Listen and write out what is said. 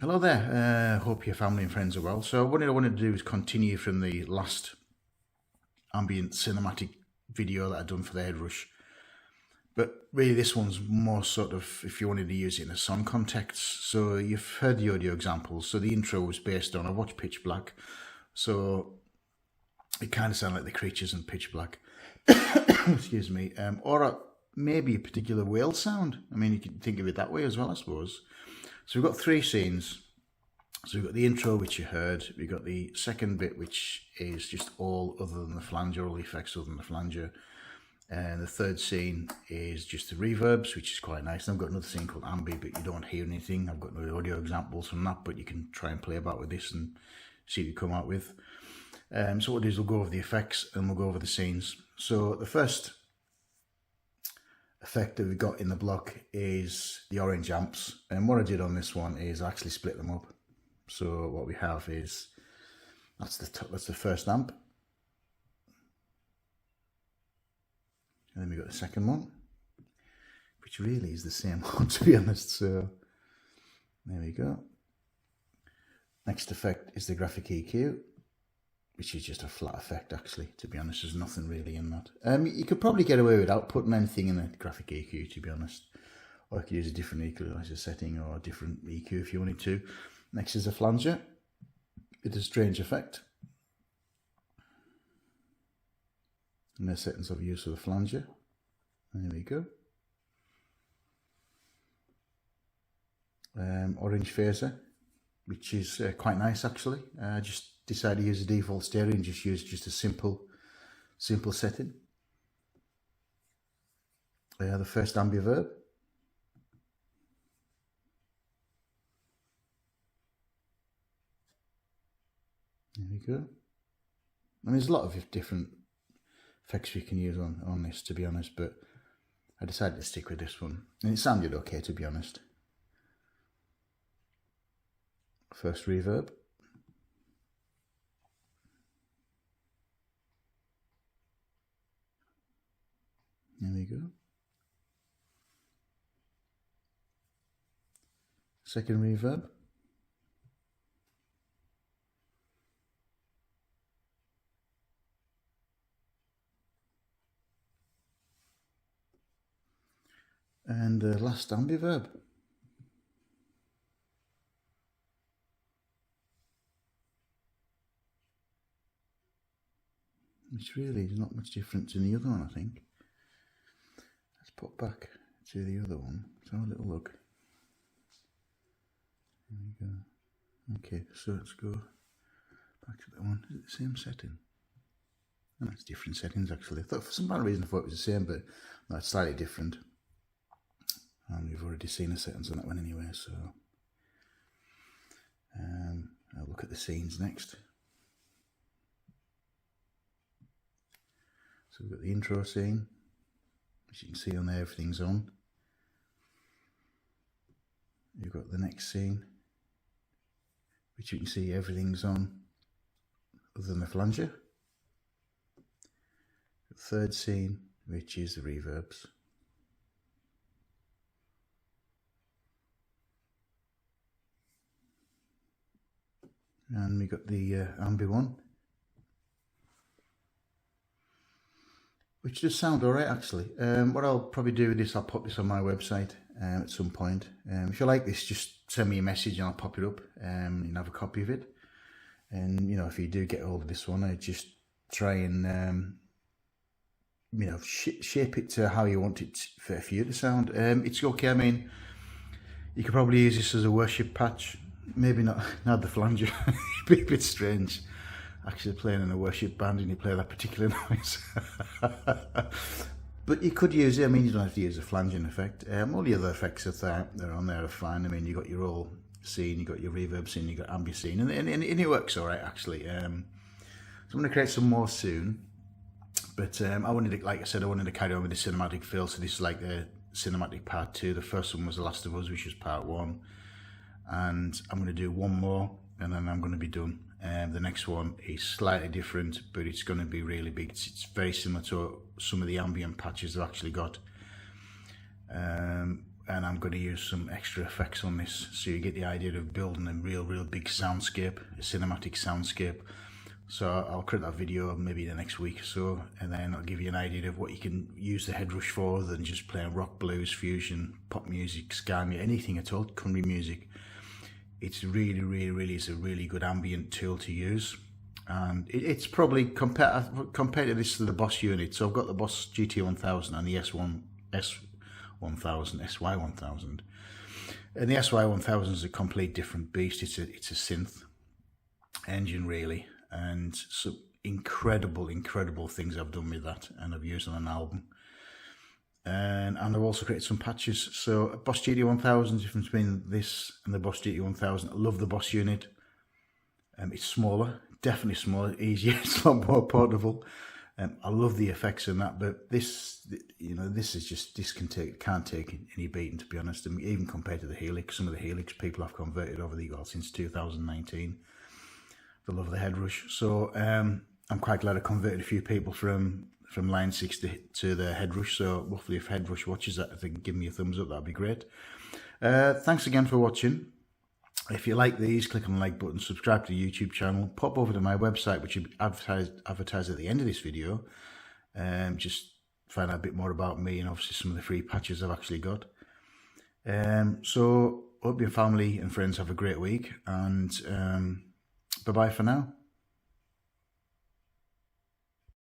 Hello there, hope your family and friends are well. So what I wanted to do is continue from the last ambient cinematic video that I'd done for the Headrush. But really this one's more sort of if you wanted to use it in a song context. So you've heard the audio examples. So the intro was based on, I watched Pitch Black. So it kind of sounded like the creatures in Pitch Black. Excuse me. Or maybe a particular whale sound. I mean, you can think of it that way as well, I suppose. So we've got three scenes. So we've got the intro, which you heard. We've got the second bit, which is just all other than the flanger, all the effects other than the flanger. And the third scene is just the reverbs, which is quite nice. And I've got another scene called Ambi, but you don't hear anything. I've got no audio examples from that, but you can try and play about with this and see what you come out with. So what we'll do is we'll go over the effects and we'll go over the scenes. So the first effect that we've got in the block is the orange amps, and what I did on this one is I actually split them up. So what we have is that's the first amp, and then we got the second one, which really is the same one to be honest. So there we go. Next effect is the graphic EQ, which is just a flat effect actually, to be honest. There's nothing really in that. You could probably get away without putting anything in the graphic EQ, to be honest. Or you could use a different equalizer setting or a different EQ if you wanted to. Next is a flanger with a strange effect. And there's settings of use of the flanger. There we go. Orange phaser, which is quite nice actually. Just decided to use a default stereo and just use just a simple setting. The first Ambiverse. There we go. And there's a lot of different effects we can use on this, to be honest, but I decided to stick with this one. And it sounded okay, to be honest. First reverb. There we go. Second reverb. And the last Ambiverse. Which really is not much different to the other one, I think. Let's put back to the other one. Let's have a little look. There we go. Okay, so let's go back to that one. Is it the same setting? No, it's different settings actually. I thought for some bad reason I thought it was the same, but no, it's slightly different. And we've already seen the settings on that one anyway, so I'll look at the scenes next. So we've got the intro scene, as you can see on there, everything's on. You've got the next scene, which you can see everything's on other than the flanger. The third scene, which is the reverbs. And we got the ambi one, which does sound alright actually. What I'll probably do with this, I'll pop this on my website at some point. If you like this, just send me a message and I'll pop it up and have a copy of it. And you know, if you do get hold of this one, I just try and you know, shape it to how you want it for you to sound. It's okay. I mean, you could probably use this as a worship patch. Maybe not the flanger. It'd be a bit strange actually playing in a worship band and you play that particular noise. But you could use it. I mean, you don't have to use a flanging effect. All the other effects that are on there are fine. I mean, you got your roll scene, you got your reverb scene, you got ambient scene, and it works all right actually. So I'm going to create some more soon. But I wanted to, like I said, I wanted to carry on with the cinematic feel. So this is like the cinematic part 2. The first one was The Last of Us, which was part 1. And I'm going to do one more and then I'm going to be done. The next one is slightly different, but it's going to be really big. It's very similar to some of the ambient patches I've actually got. And I'm going to use some extra effects on this, so you get the idea of building a real big soundscape, a cinematic soundscape. So I'll create that video maybe the next week or so, and then I'll give you an idea of what you can use the Headrush for, other than just playing rock, blues, fusion, pop music, ska, anything at all, country music. It's really is a really good ambient tool to use, and it's probably compared to this to the Boss unit. So I've got the Boss GT1000 and the SY1000, and the SY1000 is a complete different beast. It's a synth engine really, and some incredible things I've done with that, and I've used on an album. And I've also created some patches. So Boss GT1000, difference between this and the Boss GT1000. I love the Boss unit. It's smaller, definitely smaller, easier. It's a lot more portable. I love the effects in that, but this, you know, this is just, this can't take any beating, to be honest. I mean, even compared to the Helix, some of the Helix people have converted over the years since 2019. They love the Headrush. So I'm quite glad I converted a few people from Line 6 to the Headrush. So hopefully if Headrush watches that, if they can give me a thumbs up, that'd be great. Thanks again for watching. If you like these, click on the like button, subscribe to the YouTube channel, pop over to my website, which will be advertised at the end of this video. Just find out a bit more about me and obviously some of the free patches I've actually got. So hope your family and friends have a great week, and bye bye for now.